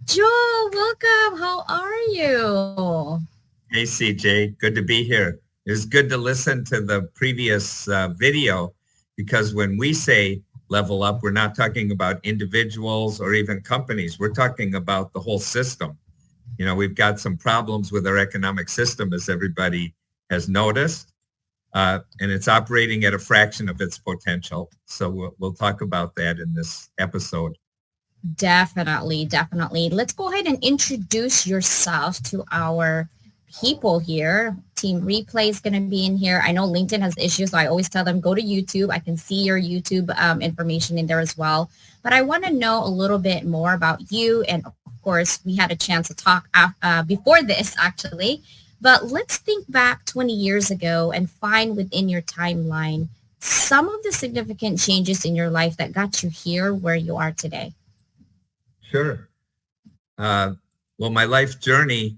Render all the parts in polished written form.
Joel, welcome. How are you? Hey, CJ, good to be here. It was good to listen to the previous video because when we say level up, we're not talking about individuals or even companies. We're talking about the whole system. We've got some problems with our economic system, as everybody has noticed, and it's operating at a fraction of its potential. So we'll talk about that in this episode. Definitely, definitely. Let's go ahead and introduce yourself to our people here. Team Replay is going to be in here. I know LinkedIn has issues, so I always tell them go to YouTube. I can see your YouTube information in there as well. But I want to know a little bit more about you. And of course, we had a chance to talk before this, actually. But let's think back 20 years ago and find within your timeline some of the significant changes in your life that got you here where you are today. Sure. Well, my life journey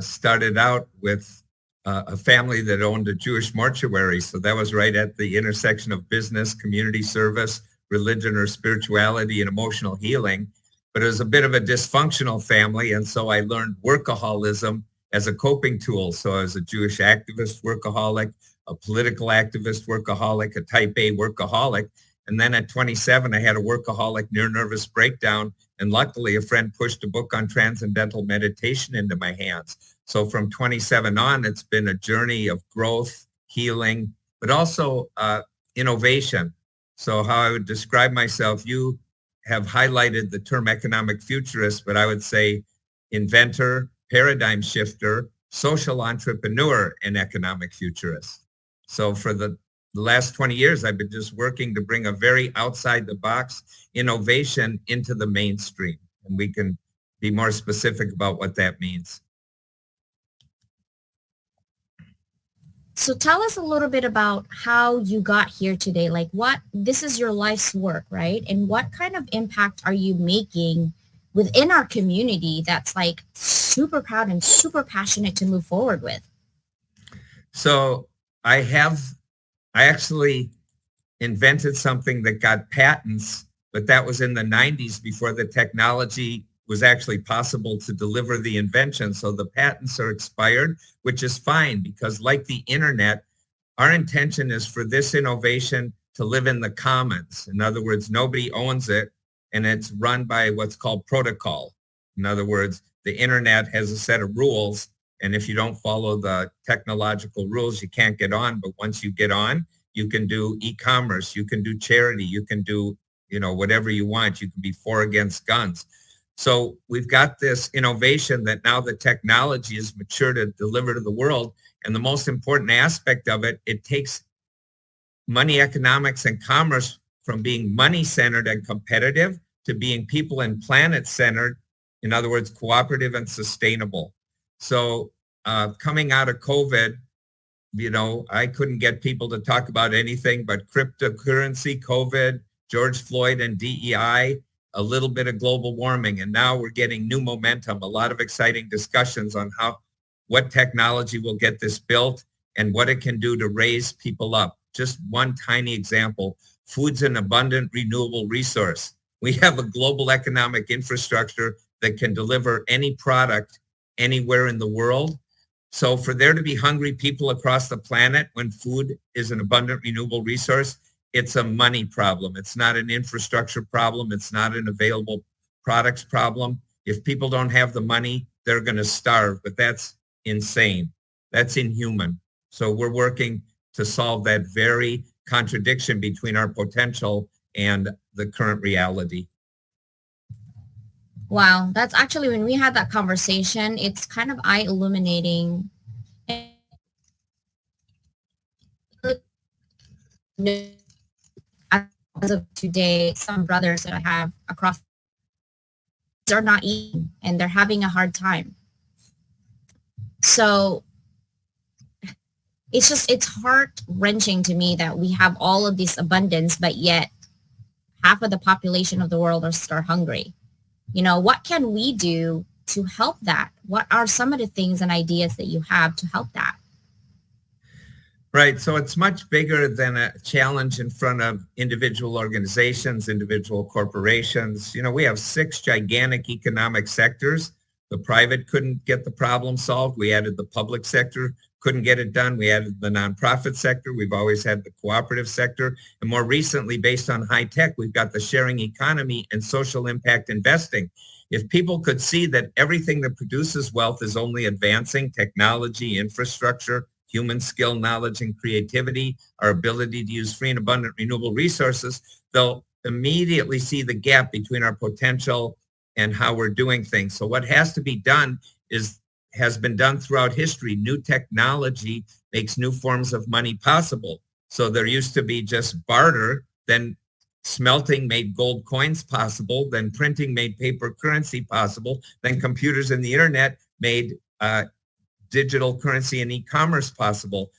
started out with a family that owned a Jewish mortuary. So that was right at the intersection of business, community service, religion or spirituality, and emotional healing. But it was a bit of a dysfunctional family. And so I learned workaholism as a coping tool. So I was a Jewish activist workaholic, a political activist workaholic, a type A workaholic. And then at 27, I had a workaholic near nervous breakdown. And luckily, a friend pushed a book on transcendental meditation into my hands. So from 27 on, it's been a journey of growth, healing, but also innovation. So how I would describe myself, you have highlighted the term economic futurist, but I would say inventor, paradigm shifter, social entrepreneur, and economic futurist. So for the last 20 years, I've been just working to bring a very outside the box innovation into the mainstream. And we can be more specific about what that means. So tell us a little bit about how you got here today. Like this is your life's work, right? And what kind of impact are you making within our community that's like super proud and super passionate to move forward with? So I actually invented something that got patents, but that was in the 90s before the technology was actually possible to deliver the invention. So the patents are expired, which is fine because like the internet, our intention is for this innovation to live in the commons. In other words, nobody owns it and it's run by what's called protocol. In other words, the internet has a set of rules. And if you don't follow the technological rules, you can't get on. But once you get on, you can do e-commerce, you can do charity, you can do, whatever you want. You can be for or against guns. So we've got this innovation that now the technology is mature to deliver to the world. And the most important aspect of it, it takes money economics and commerce from being money-centered and competitive to being people and planet-centered. In other words, cooperative and sustainable. So coming out of COVID, I couldn't get people to talk about anything but cryptocurrency, COVID, George Floyd and DEI, a little bit of global warming. And now we're getting new momentum, a lot of exciting discussions on what technology will get this built and what it can do to raise people up. Just one tiny example, food's an abundant renewable resource. We have a global economic infrastructure that can deliver any product anywhere in the world. So for there to be hungry people across the planet when food is an abundant renewable resource, it's a money problem. It's not an infrastructure problem. It's not an available products problem. If people don't have the money, they're going to starve, but that's insane. That's inhuman. So we're working to solve that very contradiction between our potential and the current reality. Wow, that's actually when we had that conversation, it's kind of eye illuminating. As of today, some brothers that I have across are not eating and they're having a hard time. So it's heart wrenching to me that we have all of this abundance, but yet half of the population of the world are still hungry. What can we do to help that? What are some of the things and ideas that you have to help that? Right. So it's much bigger than a challenge in front of individual organizations, individual corporations. You know, we have 6 gigantic economic sectors. The private couldn't get the problem solved. We added the public sector, couldn't get it done. We added the nonprofit sector. We've always had the cooperative sector. And more recently, based on high tech, we've got the sharing economy and social impact investing. If people could see that everything that produces wealth is only advancing technology, infrastructure, human skill, knowledge, and creativity, our ability to use free and abundant renewable resources, they'll immediately see the gap between our potential and how we're doing things. So what has to be done has been done throughout history. New technology makes new forms of money possible. So there used to be just barter, then smelting made gold coins possible, then printing made paper currency possible, then computers and the internet made digital currency and e-commerce possible.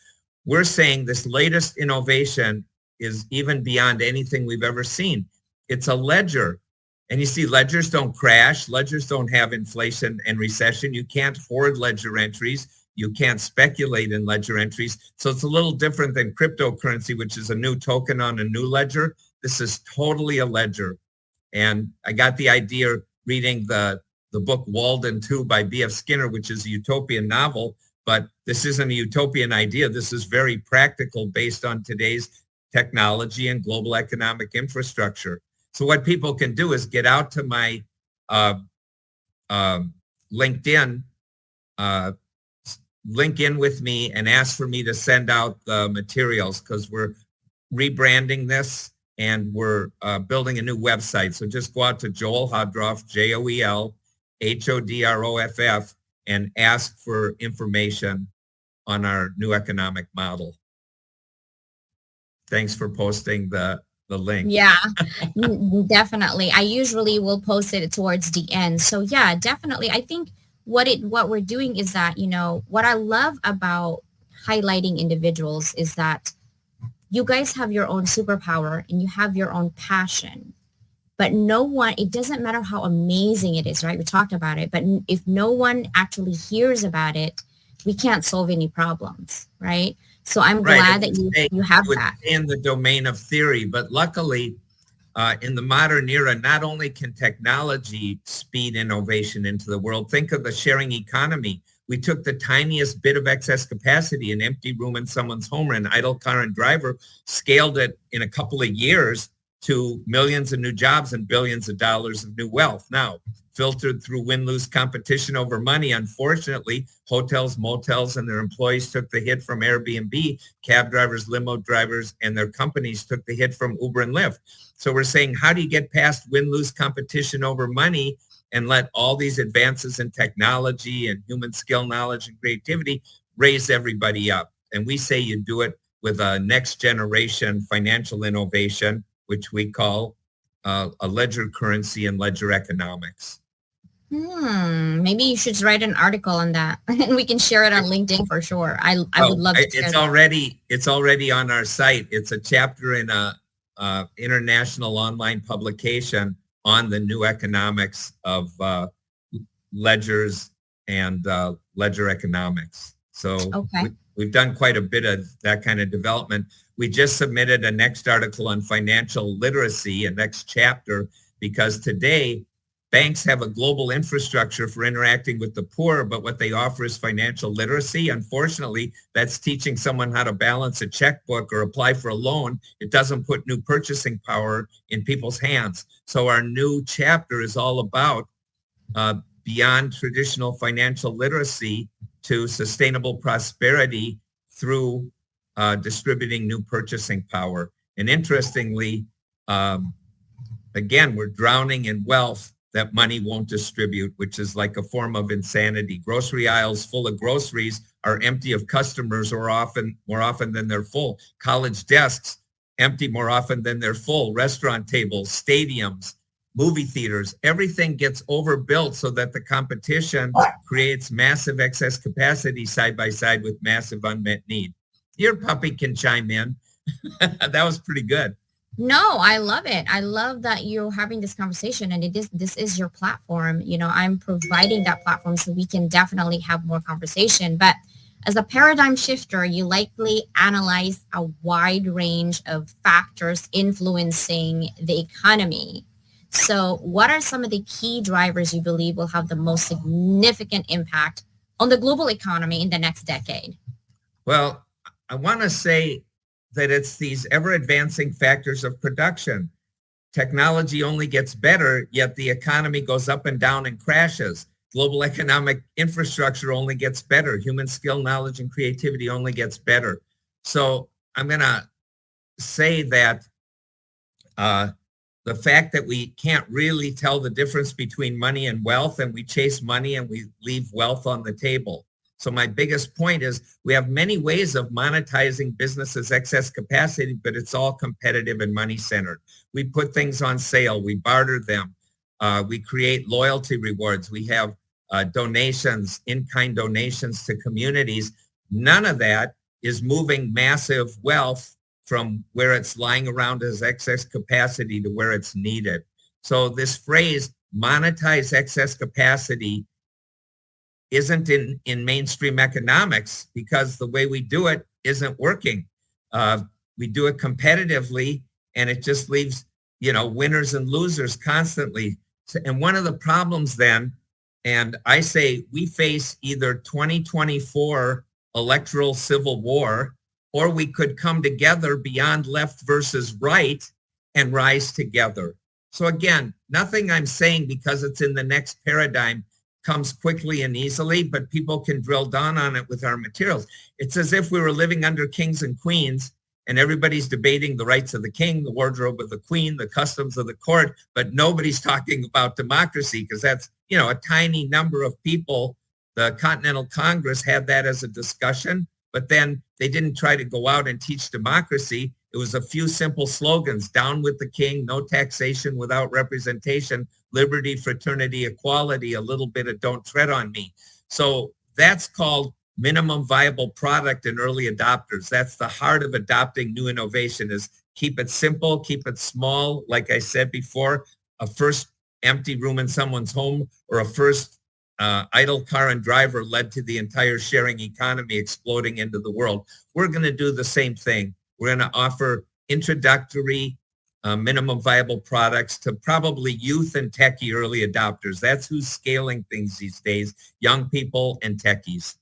We're saying this latest innovation is even beyond anything we've ever seen. It's a ledger. And you see, ledgers don't crash. Ledgers don't have inflation and recession. You can't hoard ledger entries. You can't speculate in ledger entries. So it's a little different than cryptocurrency, which is a new token on a new ledger. This is totally a ledger. And I got the idea reading the book Walden 2 by B.F. Skinner, which is a utopian novel, but this isn't a utopian idea. This is very practical based on today's technology and global economic infrastructure. So what people can do is get out to my LinkedIn, link in with me and ask for me to send out the materials because we're rebranding this and we're building a new website. So just go out to Joel Hodroff, JoelHodroff, and ask for information on our new economic model. Thanks for posting the link. Yeah, definitely. I usually will post it towards the end. So yeah, definitely. I think what we're doing is that, you know, what I love about highlighting individuals is that you guys have your own superpower and you have your own passion. But no one, it doesn't matter how amazing it is, right? We talked about it, but if no one actually hears about it, we can't solve any problems, right? So I'm glad that you have that. In the domain of theory, but luckily in the modern era, not only can technology speed innovation into the world, think of the sharing economy. We took the tiniest bit of excess capacity, an empty room in someone's home or an idle car and driver, scaled it in a couple of years to millions of new jobs and billions of dollars of new wealth. Now, filtered through win-lose competition over money, unfortunately, hotels, motels, and their employees took the hit from Airbnb. Cab drivers, limo drivers, and their companies took the hit from Uber and Lyft. So we're saying, how do you get past win-lose competition over money and let all these advances in technology and human skill, knowledge, and creativity raise everybody up? And we say you do it with a next generation financial innovation, which we call a ledger currency and ledger economics. Maybe you should write an article on that and we can share it on LinkedIn for sure. I would love to. It's already on our site. It's a chapter in a international online publication on the new economics of ledgers and ledger economics. So we've done quite a bit of that kind of development. We just submitted a next article on financial literacy, a next chapter, because today banks have a global infrastructure for interacting with the poor, but what they offer is financial literacy. Unfortunately, that's teaching someone how to balance a checkbook or apply for a loan. It doesn't put new purchasing power in people's hands. So our new chapter is all about beyond traditional financial literacy to sustainable prosperity through distributing new purchasing power. And interestingly, again, we're drowning in wealth that money won't distribute, which is like a form of insanity. Grocery aisles full of groceries are empty of customers or more often than they're full. College desks empty more often than they're full. Restaurant tables, stadiums, movie theaters, everything gets overbuilt so that the competition creates massive excess capacity side by side with massive unmet need. Your puppy can chime in. That was pretty good. No, I love it. I love that you're having this conversation and this is your platform. You know, I'm providing that platform so we can definitely have more conversation. But As a paradigm shifter, you likely analyze a wide range of factors influencing the economy. So what are some of the key drivers you believe will have the most significant impact on the global economy in the next decade? Well, I want to say that it's these ever advancing factors of production. Technology only gets better, yet the economy goes up and down and crashes. Global economic infrastructure only gets better. Human skill, knowledge, and creativity only gets better. So I'm going to say that the fact that we can't really tell the difference between money and wealth, and we chase money and we leave wealth on the table. So my biggest point is we have many ways of monetizing businesses' excess capacity, but it's all competitive and money-centered. We put things on sale. We barter them. We create loyalty rewards. We have donations, in-kind donations to communities. None of that is moving massive wealth from where it's lying around as excess capacity to where it's needed. So this phrase, monetize excess capacity, isn't in mainstream economics because the way we do it isn't working. We do it competitively and it just leaves, winners and losers constantly. And one of the problems then, and I say we face either 2024 electoral civil war, or we could come together beyond left versus right and rise together. So again, nothing I'm saying because it's in the next paradigm comes quickly and easily, but people can drill down on it with our materials. It's as if we were living under kings and queens and everybody's debating the rights of the king, the wardrobe of the queen, the customs of the court, but nobody's talking about democracy because that's, a tiny number of people. The Continental Congress had that as a discussion, but then they didn't try to go out and teach democracy. It was a few simple slogans: down with the king, no taxation without representation, liberty, fraternity, equality, a little bit of don't tread on me. So that's called minimum viable product in early adopters. That's the heart of adopting new innovation, is keep it simple, keep it small. Like I said before, a first empty room in someone's home or a first idle car and driver led to the entire sharing economy exploding into the world. We're going to do the same thing. We're going to offer introductory minimum viable products to probably youth and techie early adopters. That's who's scaling things these days, young people and techies.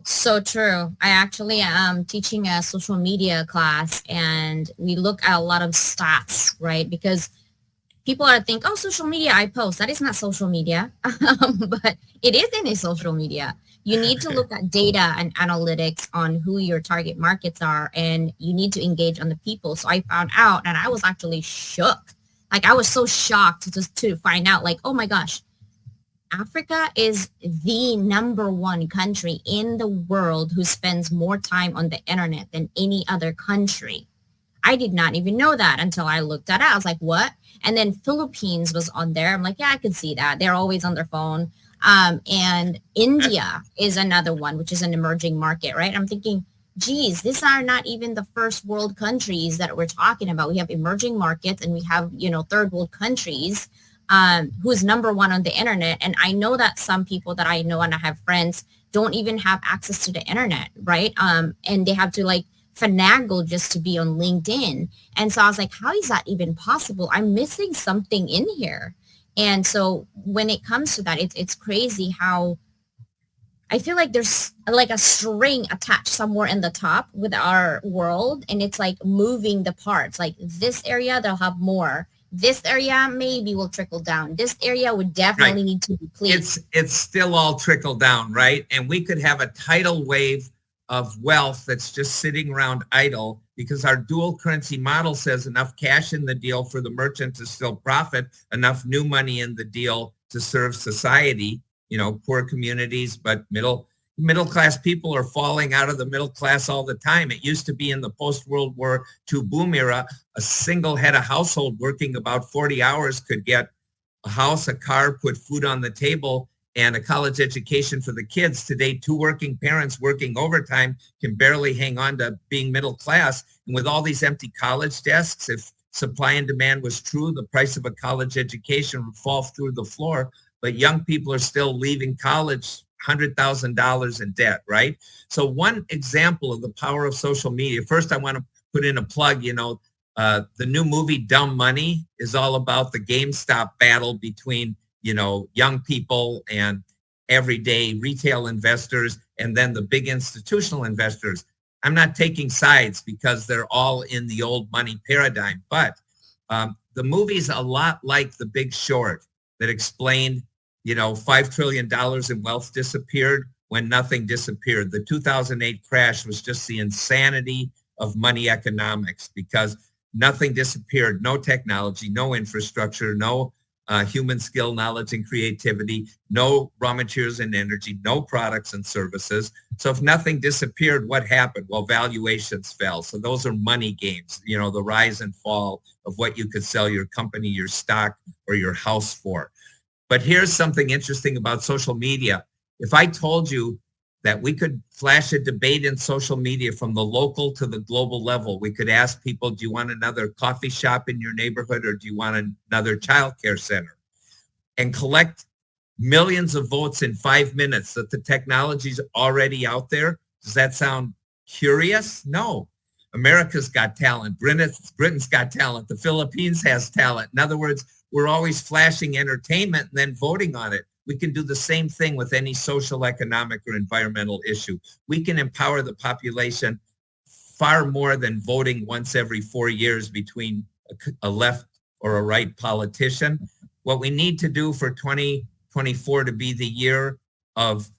So true. I actually am teaching a social media class and we look at a lot of stats, right? Because people are thinking, oh, social media, I post. That is not social media, but it is in a social media. You need to look at data and analytics on who your target markets are, and you need to engage on the people. So I found out, and I was actually shook. Like, I was so shocked just to find out, like, oh my gosh, Africa is the #1 country in the world who spends more time on the internet than any other country. I did not even know that until I looked at it. I was like, what? And then Philippines was on there. I'm like, yeah, I could see that. They're always on their phone. And India is another one, which is an emerging market, right? I'm thinking, geez, these are not even the first world countries that we're talking about. We have emerging markets and we have, third world countries who's #1 on the internet. And I know that some people that I know and I have friends don't even have access to the internet, right? And they have to finagle just to be on LinkedIn. And so I was like, how is that even possible? I'm missing something in here. And so when it comes to that, it's crazy how I feel like there's a string attached somewhere in the top with our world. And it's moving the parts. Like this area, they'll have more. This area maybe will trickle down. This area would definitely need to be clean. It's still all trickle down, right? And we could have a tidal wave of wealth that's just sitting around idle because our dual currency model says enough cash in the deal for the merchant to still profit, enough new money in the deal to serve society, poor communities, but middle class people are falling out of the middle class all the time. It used to be in the post-World War II boom era, a single head of household working about 40 hours could get a house, a car, put food on the table, and a college education for the kids. Today, 2 working parents working overtime can barely hang on to being middle class. And with all these empty college desks, if supply and demand was true, the price of a college education would fall through the floor. but young people are still leaving college $100,000 in debt, right? So one example of the power of social media, first I want to put in a plug, the new movie Dumb Money is all about the GameStop battle between, young people and everyday retail investors and then the big institutional investors. I'm not taking sides because they're all in the old money paradigm, but the movie's a lot like The Big Short that explained, $5 trillion in wealth disappeared when nothing disappeared. The 2008 crash was just the insanity of money economics because nothing disappeared, no technology, no infrastructure, no human skill, knowledge, and creativity, no raw materials and energy, no products and services. So if nothing disappeared, what happened? Well, valuations fell. So those are money games, the rise and fall of what you could sell your company, your stock, or your house for. But here's something interesting about social media. If I told you that we could flash a debate in social media from the local to the global level, we could ask people, do you want another coffee shop in your neighborhood or do you want another childcare center? And collect millions of votes in 5 minutes that the technology's already out there. Does that sound curious? No. America's got talent. Britain's got talent. The Philippines has talent. In other words, we're always flashing entertainment and then voting on it. We can do the same thing with any social, economic, or environmental issue. We can empower the population far more than voting once every 4 years between a left or a right politician. What we need to do for 2024 to be the year of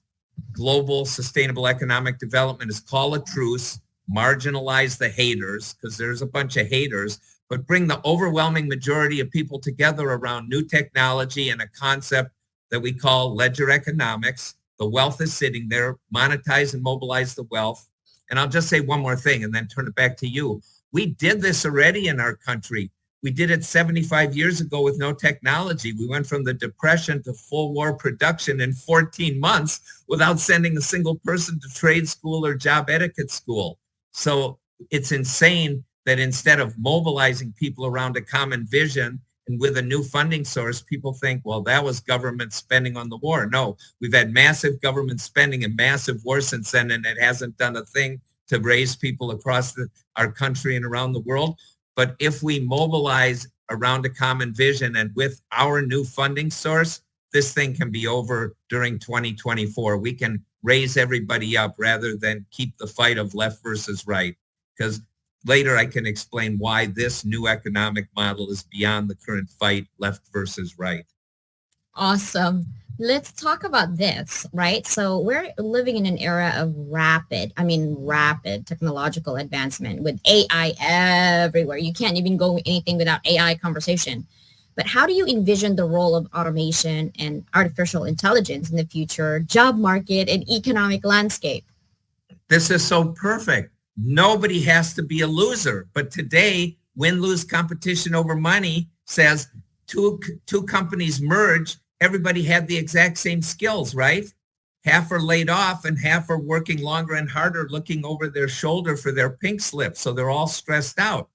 global sustainable economic development is call a truce, marginalize the haters, because there's a bunch of haters, but bring the overwhelming majority of people together around new technology and a concept that we call ledger economics. The wealth is sitting there, monetize and mobilize the wealth. And I'll just say one more thing and then turn it back to you. We did this already in our country. We did it 75 years ago with no technology. We went from the Depression to full war production in 14 months without sending a single person to trade school or job etiquette school. So it's insane that instead of mobilizing people around a common vision and with a new funding source, people think, well, that was government spending on the war. No, we've had massive government spending and massive war since then, and it hasn't done a thing to raise people across our country and around the world. But if we mobilize around a common vision and with our new funding source, this thing can be over during 2024. We can raise everybody up rather than keep the fight of left versus right. Because later I can explain why this new economic model is beyond the current fight, left versus right. Awesome. Let's talk about this, right? So we're living in an era of rapid technological advancement with AI everywhere. You can't even go anything without AI conversation. But how do you envision the role of automation and artificial intelligence in the future job market and economic landscape? This is so perfect. Nobody has to be a loser. But today, win-lose competition over money says two companies merge. Everybody had the exact same skills, right? Half are laid off and half are working longer and harder, looking over their shoulder for their pink slip. So they're all stressed out.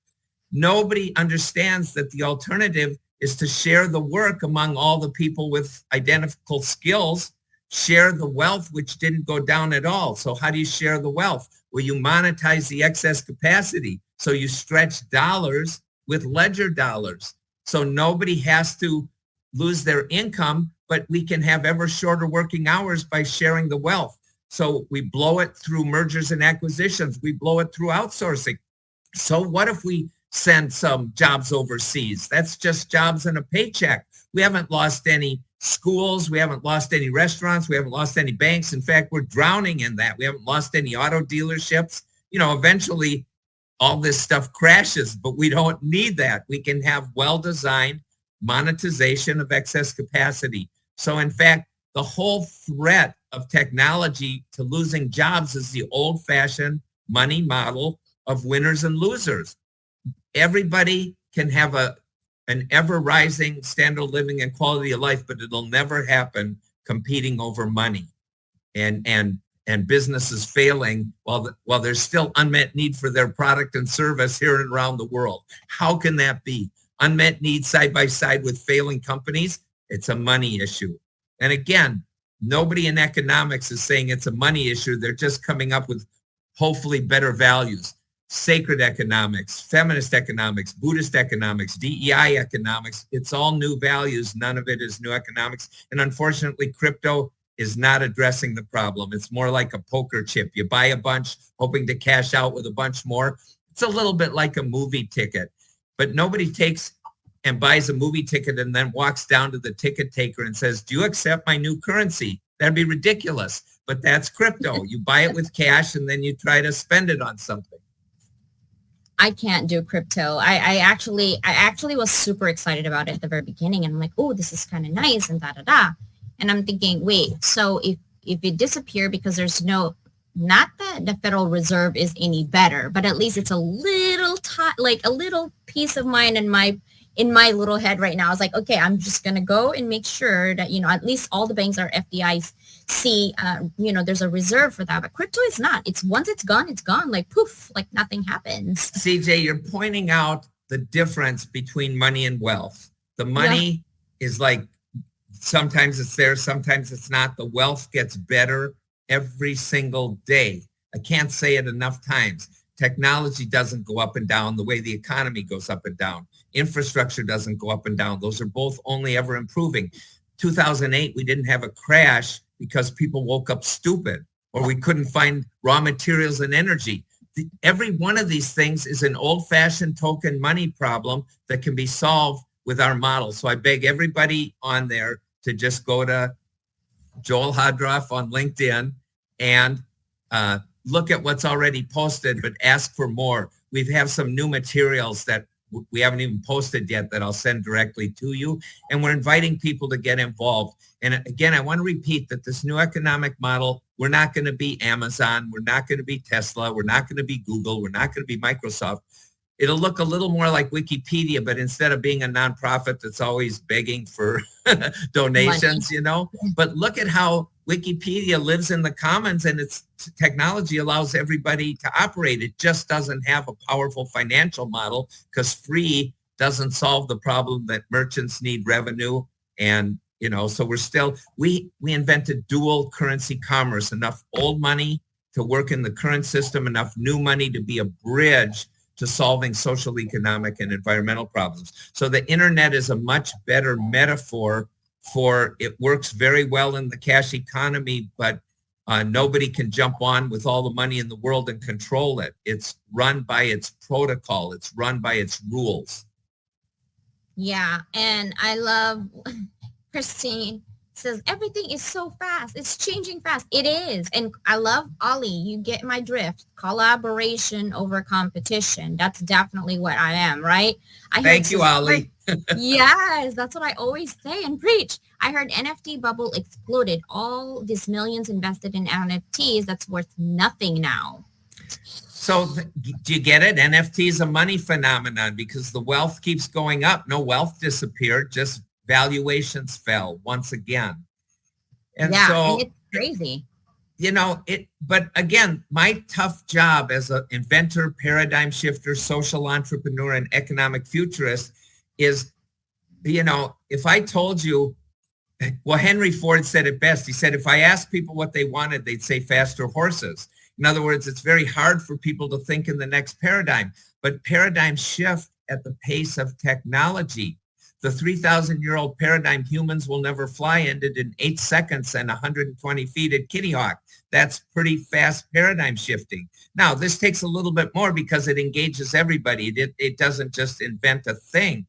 Nobody understands that the alternative is to share the work among all the people with identical skills, share the wealth, which didn't go down at all. So how do you share the wealth? Well, you monetize the excess capacity. So you stretch dollars with ledger dollars. So nobody has to lose their income, but we can have ever shorter working hours by sharing the wealth. So we blow it through mergers and acquisitions. We blow it through outsourcing. So what if we send some jobs overseas? That's just jobs and a paycheck. We haven't lost any schools. We haven't lost any restaurants. We haven't lost any banks. In fact, we're drowning in that. We haven't lost any auto dealerships. Eventually all this stuff crashes, but we don't need that. We can have well-designed monetization of excess capacity. So in fact, the whole threat of technology to losing jobs is the old-fashioned money model of winners and losers. Everybody can have an ever-rising standard of living and quality of life, but it'll never happen competing over money and businesses failing while there's still unmet need for their product and service here and around the world. How can that be? Unmet needs side by side with failing companies? It's a money issue. And again, nobody in economics is saying it's a money issue. They're just coming up with hopefully better values. Sacred economics, feminist economics, Buddhist economics, DEI economics. It's all new values. None of it is new economics. And unfortunately, crypto is not addressing the problem. It's more like a poker chip. You buy a bunch, hoping to cash out with a bunch more. It's a little bit like a movie ticket, but nobody takes and buys a movie ticket and then walks down to the ticket taker and says, do you accept my new currency? That'd be ridiculous, but that's crypto. You buy it with cash and then you try to spend it on something. I can't do crypto. I actually was super excited about it at the very beginning. And I'm like, oh, this is kind of nice and da. And I'm thinking, wait, so if it disappeared because there's not that the Federal Reserve is any better, but at least it's a little like a little peace of mind in my little head right now. I was like, okay, I'm just going to go and make sure that, at least all the banks are FDIC, there's a reserve for that. But crypto is not. It's once it's gone, like poof, like nothing happens. CJ, you're pointing out the difference between money and wealth. The money is like, sometimes it's there, sometimes it's not. The wealth gets better every single day. I can't say it enough times. Technology doesn't go up and down the way the economy goes up and down. Infrastructure doesn't go up and down. Those are both only ever improving. 2008, we didn't have a crash because people woke up stupid or we couldn't find raw materials and energy. Every one of these things is an old-fashioned token money problem that can be solved with our model. So I beg everybody on there to just go to Joel Hodroff on LinkedIn and look at what's already posted, but ask for more. We have some new materials that we haven't even posted yet that I'll send directly to you. And we're inviting people to get involved. And again, I want to repeat that this new economic model, we're not going to be Amazon. We're not going to be Tesla. We're not going to be Google. We're not going to be Microsoft. It'll look a little more like Wikipedia, but instead of being a nonprofit that's always begging for donations, but look at how Wikipedia lives in the commons and its technology allows everybody to operate. It just doesn't have a powerful financial model because free doesn't solve the problem that merchants need revenue. And, so we invented dual currency commerce, enough old money to work in the current system, enough new money to be a bridge to solving social, economic, and environmental problems. So the internet is a much better metaphor for it works very well in the cash economy, but nobody can jump on with all the money in the world and control it. It's run by its protocol. It's run by its rules. Yeah, and I love Christine says everything is so fast. It's changing fast. It is. And I love Ollie. You get my drift. Collaboration over competition. That's definitely what I am, right? Thank you, Ollie. Yes, that's what I always say and preach. I heard NFT bubble exploded. All these millions invested in NFTs that's worth nothing now. So do you get it? NFT is a money phenomenon because the wealth keeps going up. No wealth disappeared, just valuations fell once again. And so it's crazy. But again, my tough job as an inventor, paradigm shifter, social entrepreneur, and economic futurist is, if I told you, well, Henry Ford said it best. He said, if I asked people what they wanted, they'd say faster horses. In other words, it's very hard for people to think in the next paradigm, but paradigms shift at the pace of technology. The 3,000-year-old paradigm, humans will never fly, ended in 8 seconds and 120 feet at Kitty Hawk. That's pretty fast paradigm shifting. Now, this takes a little bit more because it engages everybody. It doesn't just invent a thing.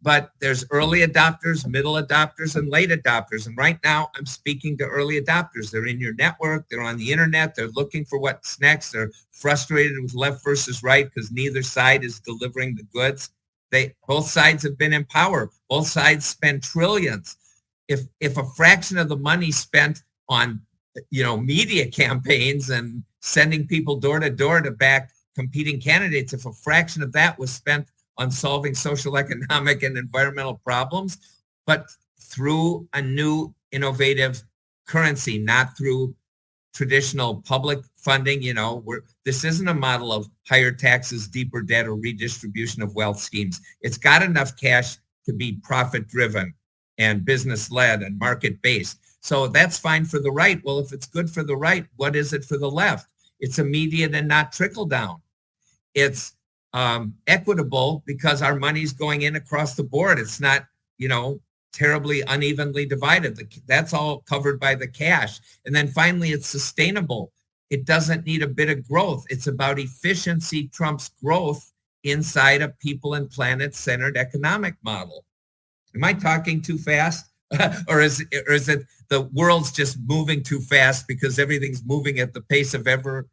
But there's early adopters, middle adopters, and late adopters. And right now, I'm speaking to early adopters. They're in your network. They're on the internet. They're looking for what's next. They're frustrated with left versus right because neither side is delivering the goods. Both sides have been in power. Both sides spend trillions. If a fraction of the money spent on, media campaigns and sending people door to door to back competing candidates, if a fraction of that was spent on solving social, economic, and environmental problems, but through a new innovative currency, not through traditional public funding, this isn't a model of higher taxes, deeper debt, or redistribution of wealth schemes. It's got enough cash to be profit driven. and business-led and market-based. So that's fine for the right. Well, if it's good for the right, what is it for the left? It's immediate and not trickle down. It's equitable because our money's going in across the board. It's not, terribly unevenly divided. That's all covered by the cash. And then finally, it's sustainable. It doesn't need a bit of growth. It's about efficiency trumps growth inside a people and planet centered economic model. Am I talking too fast? or is it the world's just moving too fast because everything's moving at the pace of ever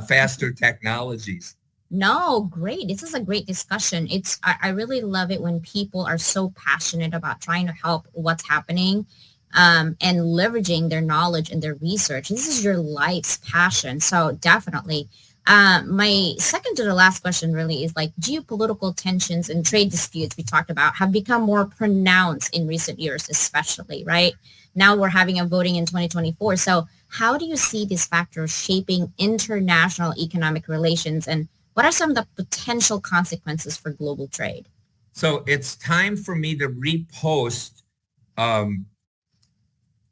faster technologies? No, great. This is a great discussion. I really love it when people are so passionate about trying to help what's happening and leveraging their knowledge and their research. This is your life's passion. So definitely. My second to the last question really is like geopolitical tensions and trade disputes we talked about have become more pronounced in recent years, especially, right? Now we're having a voting in 2024. So how do you see these factors shaping international economic relations, and what are some of the potential consequences for global trade? So it's time for me to repost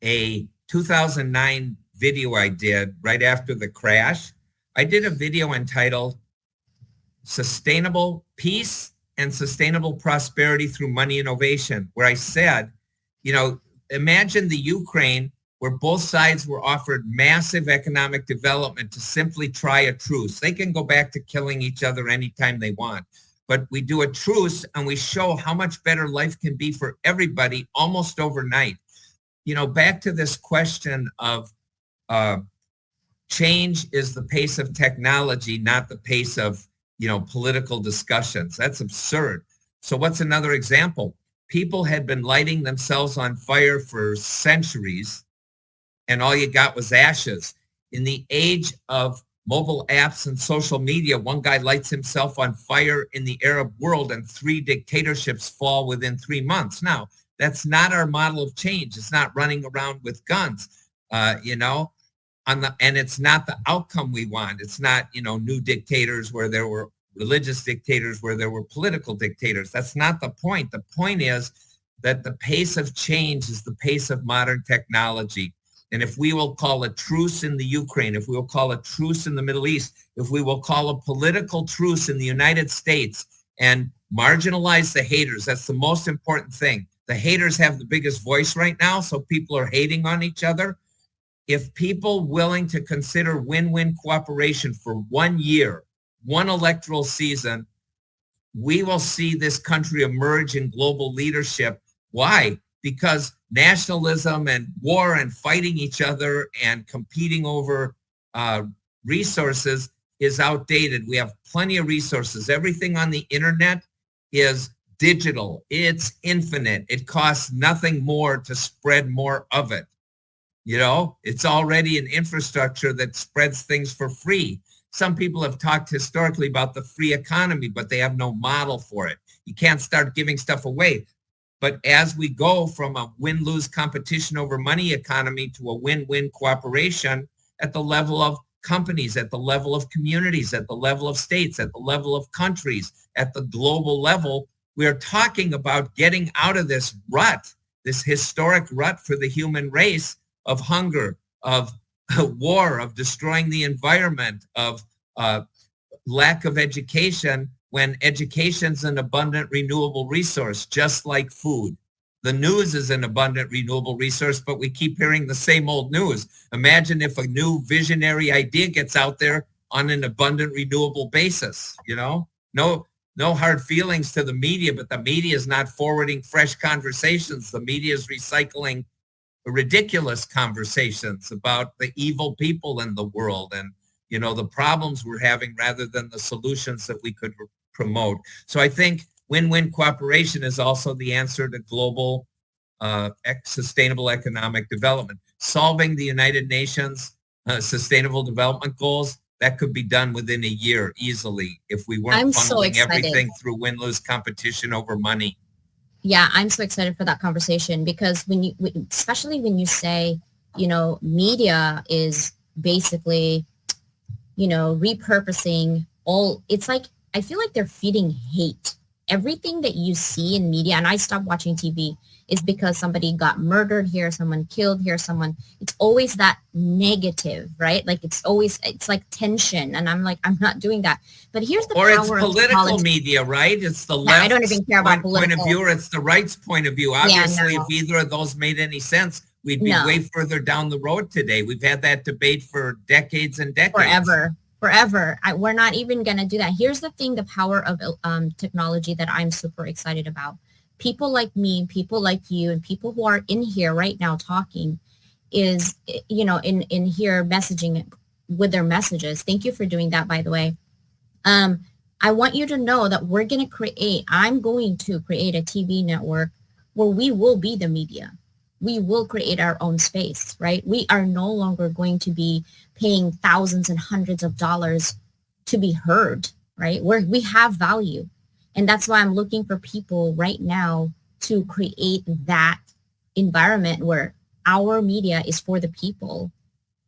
a 2009 video I did right after the crash. I did a video entitled Sustainable Peace and Sustainable Prosperity Through Money Innovation, where I said, imagine the Ukraine where both sides were offered massive economic development to simply try a truce. They can go back to killing each other anytime they want. But we do a truce and we show how much better life can be for everybody almost overnight. Back to this question of change is the pace of technology, not the pace of, political discussions. That's absurd. So what's another example? People had been lighting themselves on fire for centuries, and all you got was ashes. In the age of mobile apps and social media, one guy lights himself on fire in the Arab world and 3 dictatorships fall within 3 months. Now, that's not our model of change. It's not running around with guns, and it's not the outcome we want. It's not, new dictators where there were religious dictators, where there were political dictators. That's not the point. The point is that the pace of change is the pace of modern technology. And if we will call a truce in the Ukraine, if we will call a truce in the Middle East, if we will call a political truce in the United States and marginalize the haters, that's the most important thing. The haters have the biggest voice right now, so people are hating on each other. If people willing to consider win-win cooperation for 1 year, 1 electoral season, we will see this country emerge in global leadership. Why? Because nationalism and war and fighting each other and competing over resources is outdated. We have plenty of resources. Everything on the internet is digital. It's infinite. It costs nothing more to spread more of it. It's already an infrastructure that spreads things for free. Some people have talked historically about the free economy, but they have no model for it. You can't start giving stuff away. But as we go from a win-lose competition over money economy to a win-win cooperation at the level of companies, at the level of communities, at the level of states, at the level of countries, at the global level, we are talking about getting out of this rut, this historic rut for the human race of hunger, of war, of destroying the environment, of lack of education, when education's an abundant renewable resource, just like food. The news is an abundant renewable resource, but we keep hearing the same old news. Imagine if a new visionary idea gets out there on an abundant renewable basis, No hard feelings to the media, but the media is not forwarding fresh conversations. The media is recycling ridiculous conversations about the evil people in the world and, the problems we're having rather than the solutions that we could promote. So I think win-win cooperation is also the answer to global sustainable economic development. Solving the United Nations sustainable development goals, that could be done within a year easily if we weren't funneling everything through win-lose competition over money. Yeah, I'm so excited for that conversation because especially when you say, media is basically, repurposing it's like, I feel like they're feeding hate everything that you see in media, and I stopped watching TV, is because somebody got murdered here, someone killed here, it's always that negative, right? Like it's like tension. And I'm like, I'm not doing that. But here's the Or it's power of political technology. media, right? It's the Yeah, I don't even left's care about point of political. view, or it's the right's point of view. Yeah, Obviously, no, if either of those made any sense, we'd be no. way further down the road today. We've had that debate for decades and decades. Forever. We're not even going to do that. Here's the thing, the power of technology that I'm super excited about. People like me, people like you, and people who are in here right now talking is, in here messaging with their messages. Thank you for doing that, by the way. I want you to know that I'm going to create a TV network where we will be the media. We will create our own space, right? We are no longer going to be paying thousands and hundreds of dollars to be heard, right? We have value. And that's why I'm looking for people right now to create that environment where our media is for the people,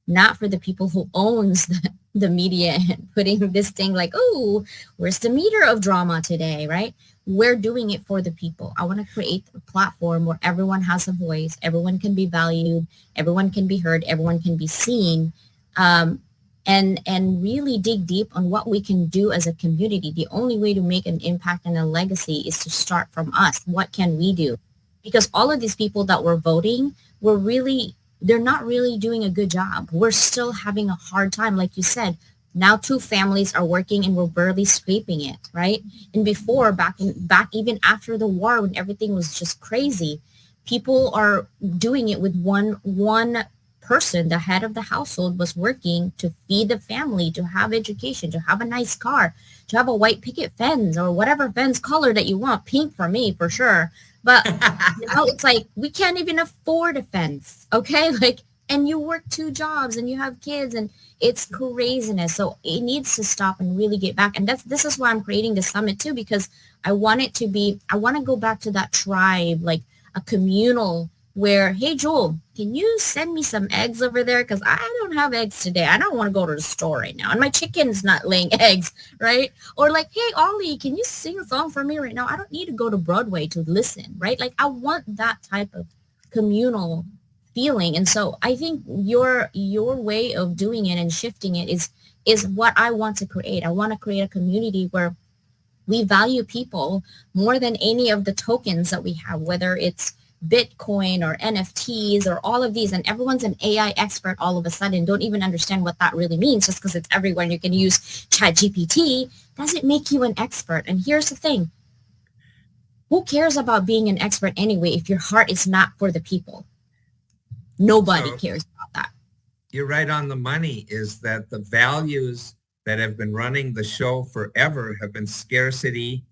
not for the people who owns the media and putting this thing like, oh, where's the meter of drama today, right? We're doing it for the people. I want to create a platform where everyone has a voice, everyone can be valued, everyone can be heard, everyone can be seen, and really dig deep on what we can do as a community. The only way to make an impact and a legacy is to start from us. What can we do? Because all of these people that were voting they're not really doing a good job. We're still having a hard time. Like you said, now 2 families are working and we're barely scraping it, right? And before, back even after the war, when everything was just crazy, people are doing it with one person. The head of the household was working to feed the family, to have education, to have a nice car, to have a white picket fence or whatever fence color that you want. Pink for me, for sure. But now it's like we can't even afford a fence, okay? Like, and you work 2 jobs and you have kids and it's craziness. So it needs to stop and really get back. And this is why I'm creating the summit too, because I want to go back to that tribe, like a communal where, hey, Joel, can you send me some eggs over there? Because I don't have eggs today. I don't want to go to the store right now. And my chicken's not laying eggs, right? Or like, hey, Ollie, can you sing a song for me right now? I don't need to go to Broadway to listen, right? Like, I want that type of communal feeling. And so I think your way of doing it and shifting it is what I want to create. I want to create a community where we value people more than any of the tokens that we have, whether it's Bitcoin or NFTs or all of these, and everyone's an AI expert all of a sudden, don't even understand what that really means. Just because it's everywhere and you can use ChatGPT doesn't make you an expert. And here's the thing, who cares about being an expert anyway if your heart is not for the people? Nobody cares about that. You're right on the money, is that the values that have been running the show forever have been scarcity,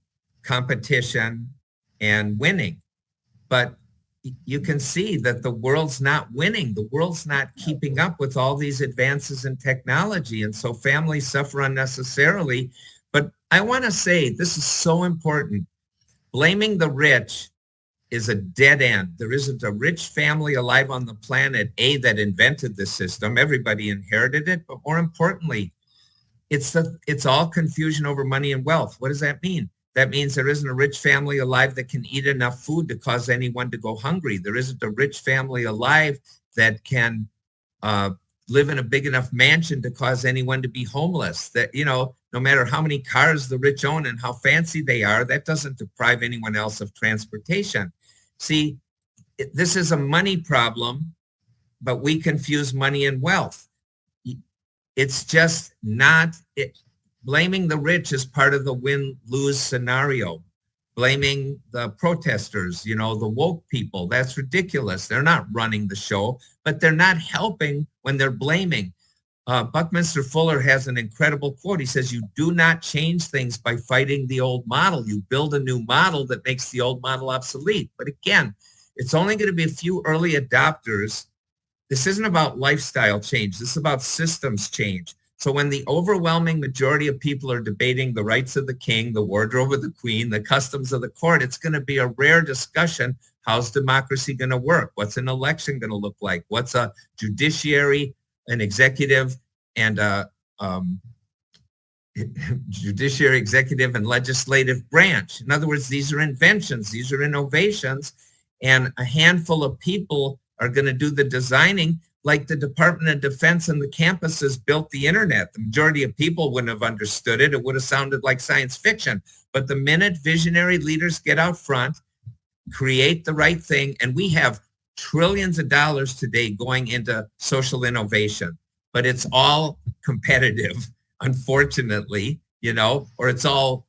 competition, and winning. But you can see that the world's not winning. The world's not keeping up with all these advances in technology. And so families suffer unnecessarily. But I want to say, this is so important. Blaming the rich is a dead end. There isn't a rich family alive on the planet, A, that invented the system. Everybody inherited it. But more importantly, it's all confusion over money and wealth. What does that mean? That means there isn't a rich family alive that can eat enough food to cause anyone to go hungry. There isn't a rich family alive that can live in a big enough mansion to cause anyone to be homeless. That, no matter how many cars the rich own and how fancy they are, that doesn't deprive anyone else of transportation. See, this is a money problem, but we confuse money and wealth. It's just not it. Blaming the rich is part of the win-lose scenario. Blaming the protesters, the woke people, that's ridiculous. They're not running the show, but they're not helping when they're blaming. Buckminster Fuller has an incredible quote. He says, you do not change things by fighting the old model. You build a new model that makes the old model obsolete. But again, it's only going to be a few early adopters. This isn't about lifestyle change. This is about systems change. So when the overwhelming majority of people are debating the rights of the king, the wardrobe of the queen, the customs of the court, it's going to be a rare discussion. How's democracy going to work? What's an election going to look like? What's a judiciary, an executive, and a judiciary, executive, and legislative branch. In other words, these are inventions, these are innovations, and a handful of people are going to do the designing, like the Department of Defense and the campuses built the internet. The majority of people wouldn't have understood it. It would have sounded like science fiction. But the minute visionary leaders get out front, create the right thing, and we have trillions of dollars today going into social innovation, but it's all competitive, unfortunately, or it's all,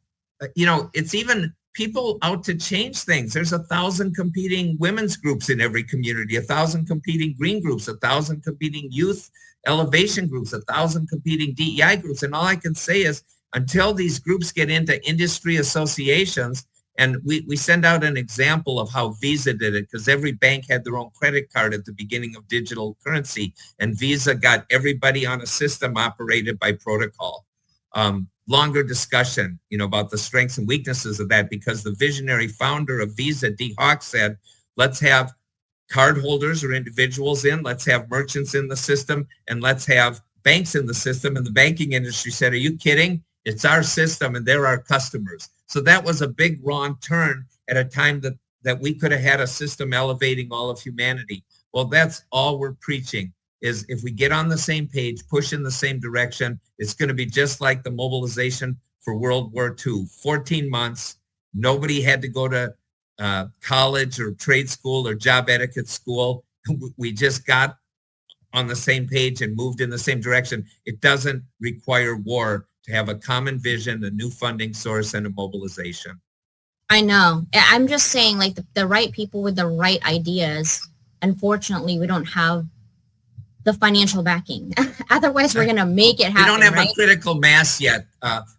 it's even people out to change things. There's 1,000 competing women's groups in every community, 1,000 competing green groups, 1,000 competing youth elevation groups, 1,000 competing DEI groups. And all I can say is until these groups get into industry associations, and we send out an example of how Visa did it, because every bank had their own credit card at the beginning of digital currency, and Visa got everybody on a system operated by protocol. Longer discussion, about the strengths and weaknesses of that, because the visionary founder of Visa, D. Hawk, said, let's have cardholders or individuals in, let's have merchants in the system, and let's have banks in the system. And the banking industry said, are you kidding? It's our system and they're our customers. So that was a big wrong turn at a time that we could have had a system elevating all of humanity. Well, that's all we're preaching, is if we get on the same page, push in the same direction, it's going to be just like the mobilization for World War II. 14 months, nobody had to go to college or trade school or job etiquette school. We just got on the same page and moved in the same direction. It doesn't require war to have a common vision, a new funding source, and a mobilization. I know. I'm just saying, like, the right people with the right ideas, unfortunately, we don't have the financial backing. Otherwise, we're going to make it happen. We don't have a critical mass yet.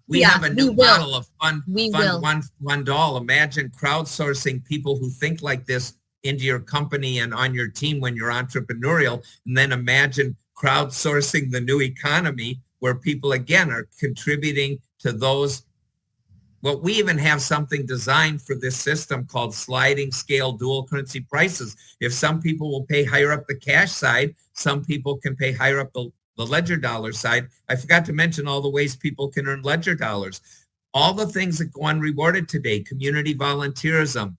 We have a new model of fund one all. Imagine crowdsourcing people who think like this into your company and on your team when you're entrepreneurial. And then imagine crowdsourcing the new economy where people, again, are contributing to those. Well, we even have something designed for this system called sliding scale dual currency prices. If some people will pay higher up the cash side, some people can pay higher up the ledger dollar side. I forgot to mention all the ways people can earn ledger dollars. All the things that go unrewarded today, community volunteerism,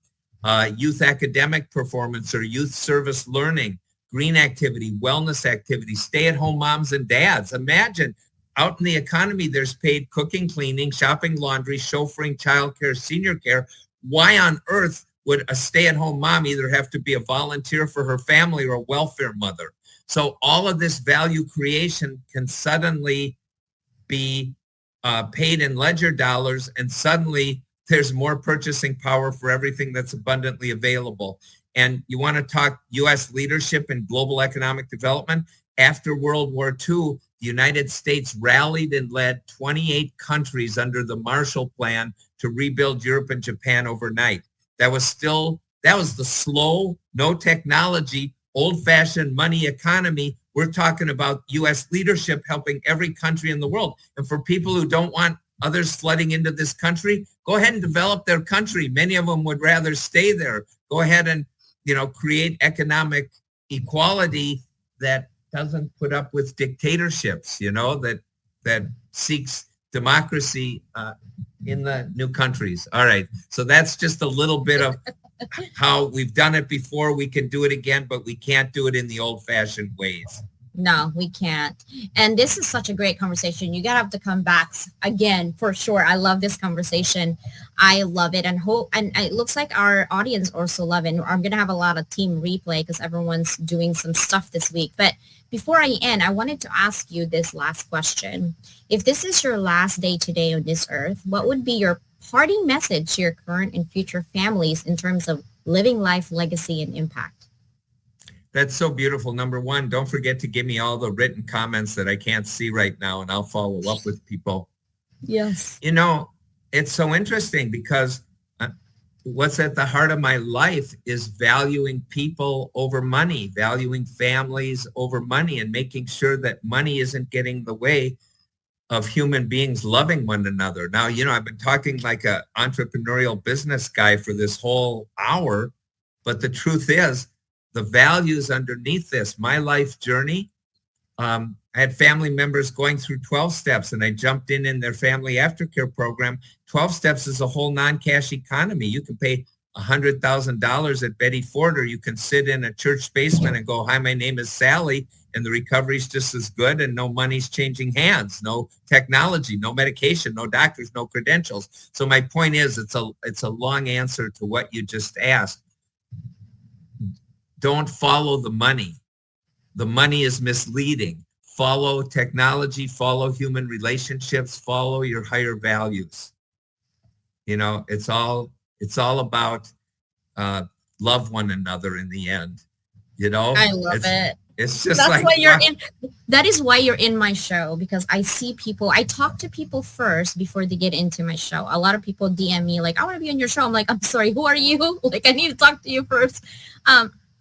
youth academic performance or youth service learning, green activity, wellness activity, stay-at-home moms and dads. Imagine out in the economy, there's paid cooking, cleaning, shopping, laundry, chauffeuring, childcare, senior care. Why on earth would a stay-at-home mom either have to be a volunteer for her family or a welfare mother? So all of this value creation can suddenly be paid in ledger dollars, and suddenly there's more purchasing power for everything that's abundantly available. And you want to talk U.S. leadership in global economic development? After World War II, the United States rallied and led 28 countries under the Marshall Plan to rebuild Europe and Japan overnight. That was the slow, no technology, old-fashioned money economy. We're talking about U.S. leadership helping every country in the world. And for people who don't want others flooding into this country, go ahead and develop their country. Many of them would rather stay there. Go ahead and, create economic equality that doesn't put up with dictatorships, that seeks democracy in the new countries. All right. So that's just a little bit of how we've done it before. We can do it again, but we can't do it in the old-fashioned ways. No, we can't. And this is such a great conversation. You gotta have to come back again for sure. I love this conversation. I love it, and it looks like our audience also love it. I'm gonna have a lot of team replay because everyone's doing some stuff this week. But before I end, I wanted to ask you this last question. If this is your last day today on this earth, what would be your parting message to your current and future families in terms of living life, legacy, and impact? That's so beautiful. Number one, don't forget to give me all the written comments that I can't see right now, and I'll follow up with people. Yes. It's so interesting because what's at the heart of my life is valuing people over money, valuing families over money, and making sure that money isn't getting in the way of human beings loving one another. Now, I've been talking like an entrepreneurial business guy for this whole hour, but the truth is, the values underneath this, my life journey, I had family members going through 12 steps, and I jumped in their family aftercare program. 12 steps is a whole non-cash economy. You can pay $100,000 at Betty Ford, or you can sit in a church basement and go, hi, my name is Sally, and the recovery's just as good, and no money's changing hands, no technology, no medication, no doctors, no credentials. So my point is, it's a long answer to what you just asked. Don't follow the money. The money is misleading. Follow technology, follow human relationships, follow your higher values. You know, it's all about love one another in the end. You know, I love it. It's just That's like why you're in. That is why you're in my show, because I see people. I talk to people first before they get into my show. A lot of people DM me like, "I want to be on your show." I'm like, "I'm sorry, who are you?" Like, I need to talk to you first,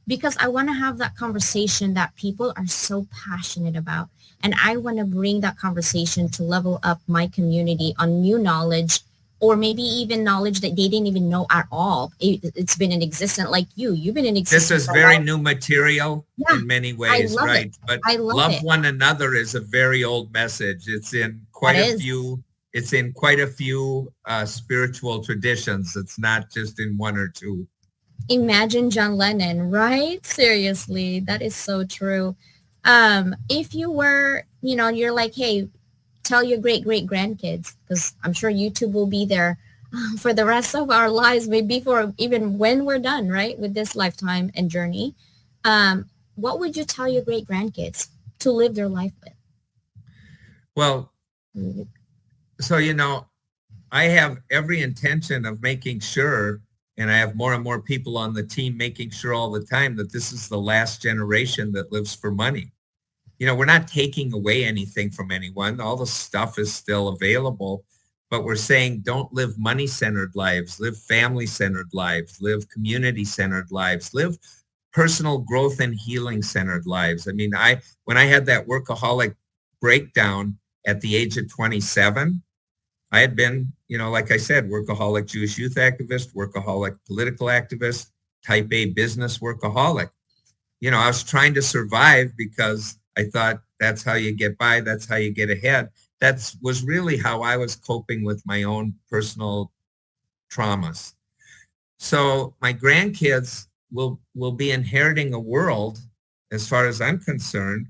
because I want to have that conversation that people are so passionate about, and I want to bring that conversation to level up my community on new knowledge, or maybe even knowledge that they didn't even know at all. It's been in existence, like you've been in existence. This is very new material in many ways, right? It. But I love one another is a very old message. It's in quite a few. It's in quite a few spiritual traditions. It's not just in one or two. Imagine John Lennon, right? Seriously, that is so true. If you were, you're like, hey, tell your great-great-grandkids, because I'm sure YouTube will be there for the rest of our lives, maybe for even when we're done, right, with this lifetime and journey. What would you tell your great-grandkids to live their life with? Well, so, I have every intention of making sure, and I have more and more people on the team making sure all the time, that this is the last generation that lives for money. We're not taking away anything from anyone. All the stuff is still available, but we're saying don't live money-centered lives, live family-centered lives, live community-centered lives, live personal growth and healing-centered lives. I mean, when I had that workaholic breakdown at the age of 27, I had been, like I said, workaholic Jewish youth activist, workaholic political activist, type A business workaholic. I was trying to survive because I thought that's how you get by. That's how you get ahead. That was really how I was coping with my own personal traumas. So my grandkids will be inheriting a world, as far as I'm concerned,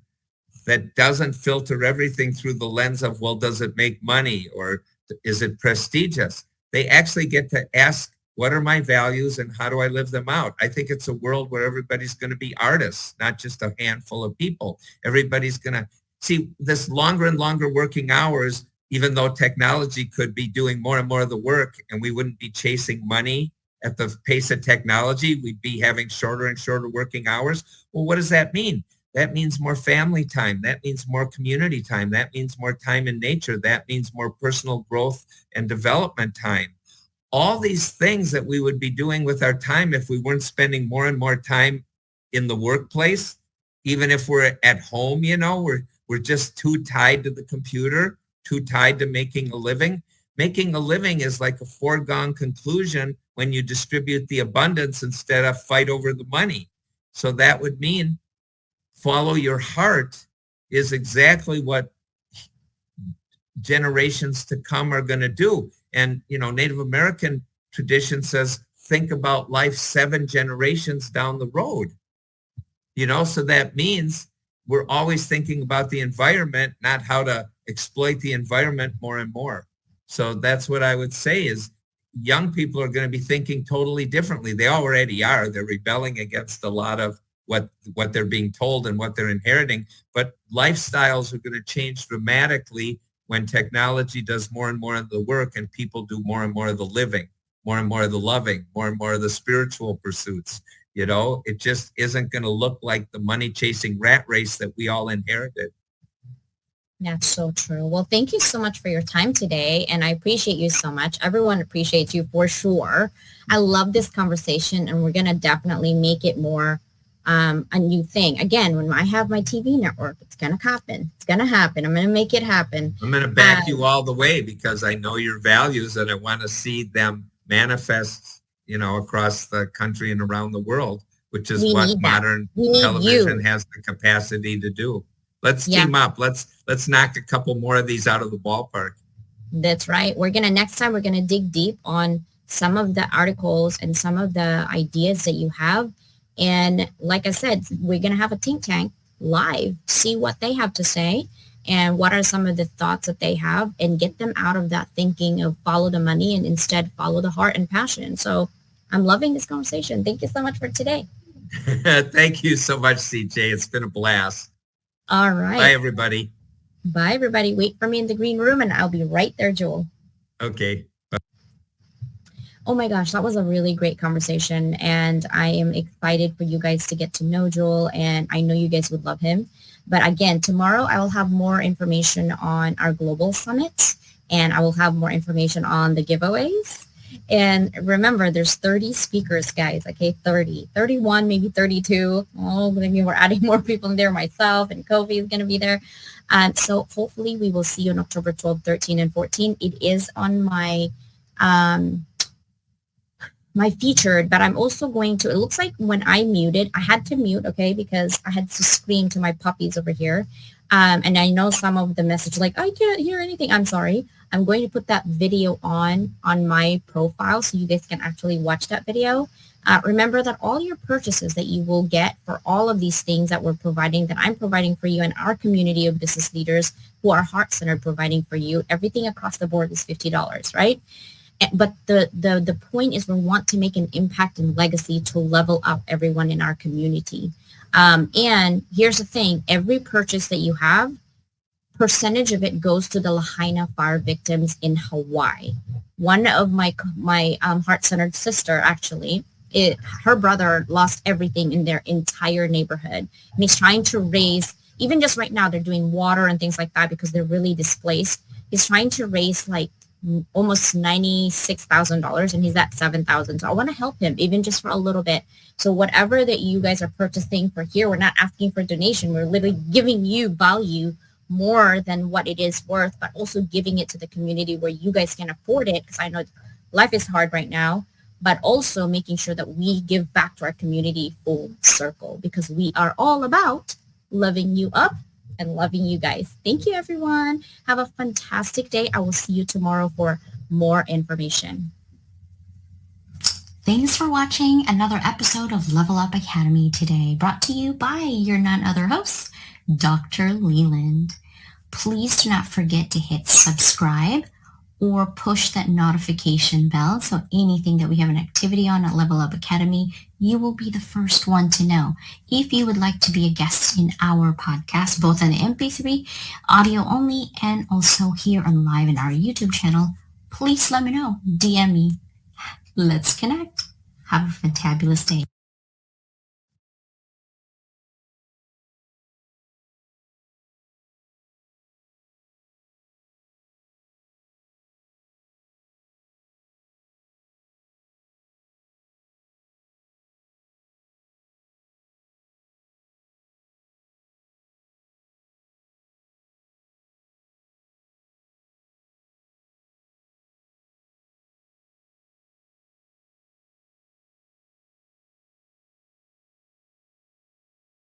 that doesn't filter everything through the lens of, well, does it make money or is it prestigious? They actually get to ask, what are my values and how do I live them out? I think it's a world where everybody's going to be artists, not just a handful of people. Everybody's going to see this longer and longer working hours, even though technology could be doing more and more of the work and we wouldn't be chasing money at the pace of technology. We'd be having shorter and shorter working hours. Well, what does that mean? That means more family time. That means more community time. That means more time in nature. That means more personal growth and development time. All these things that we would be doing with our time if we weren't spending more and more time in the workplace, even if we're at home, we're just too tied to the computer, too tied to making a living. Making a living is like a foregone conclusion when you distribute the abundance instead of fight over the money. So that would mean follow your heart is exactly what generations to come are going to do. And, Native American tradition says, think about life 7 generations down the road. So that means we're always thinking about the environment, not how to exploit the environment more and more. So that's what I would say is young people are going to be thinking totally differently. They already are. They're rebelling against a lot of what they're being told and what they're inheriting. But lifestyles are going to change dramatically when technology does more and more of the work and people do more and more of the living, more and more of the loving, more and more of the spiritual pursuits. It just isn't going to look like the money chasing rat race that we all inherited. That's so true. Well, thank you so much for your time today. And I appreciate you so much. Everyone appreciates you for sure. I love this conversation and we're going to definitely make it more a new thing. Again, when I have my TV network, it's going to happen. It's going to happen. I'm going to make it happen. I'm going to back you all the way because I know your values and I want to see them manifest, across the country and around the world, which is what modern television has the capacity to do. Let's team up. Let's knock a couple more of these out of the ballpark. That's right. Next time we're gonna dig deep on some of the articles and some of the ideas that you have. And like I said, we're gonna have a think tank live, see what they have to say and what are some of the thoughts that they have, and get them out of that thinking of follow the money and instead follow the heart and passion. So I'm loving this conversation. Thank you so much for today. Thank you so much, CJ. It's been a blast. All right. Bye, everybody. Bye, everybody. Wait for me in the green room and I'll be right there, Joel. Okay. Bye. Oh my gosh, that was a really great conversation. And I am excited for you guys to get to know Joel. And I know you guys would love him. But again, tomorrow I will have more information on our global summit. And I will have more information on the giveaways. And remember, there's 30 speakers, guys. Okay, 30, 31, maybe 32. Oh, maybe we're adding more people in there. Myself and Kofi is going to be there. So hopefully we will see you on October 12, 13, and 14. It is on my my featured, but I'm also going to, it looks like when I muted, I had to mute, okay, because I had to scream to my puppies over here. And I know some of the message like, I can't hear anything. I'm sorry. I'm going to put that video on my profile so you guys can actually watch that video. Remember that all your purchases that you will get for all of these things that we're providing, that I'm providing for you and our community of business leaders who are heart-centered providing for you, everything across the board is $50, right? But the point is we want to make an impact and legacy to level up everyone in our community. And here's the thing, every purchase that you have, percentage of it goes to the Lahaina fire victims in Hawaii. One of my heart-centered sister, actually, her brother lost everything in their entire neighborhood. And he's trying to raise, even just right now, they're doing water and things like that because they're really displaced. He's trying to raise like almost $96,000 and he's at $7,000. So I want to help him even just for a little bit. So whatever that you guys are purchasing for here, we're not asking for donation. We're literally giving you value more than what it is worth, but also giving it to the community where you guys can afford it. Because I know life is hard right now, but also making sure that we give back to our community full circle because we are all about loving you up and loving you guys. Thank you, everyone. Have a fantastic day. I will see you tomorrow for more information. Thanks for watching another episode of Level Up Academy today, brought to you by your none other host, Dr. Leyland. Please do not forget to hit subscribe or push that notification bell so anything that we have an activity on at Level Up Academy, you will be the first one to know. If you would like to be a guest in our podcast, both on the MP3, audio only, and also here on live in our YouTube channel, please let me know. DM me. Let's connect. Have a fantabulous day.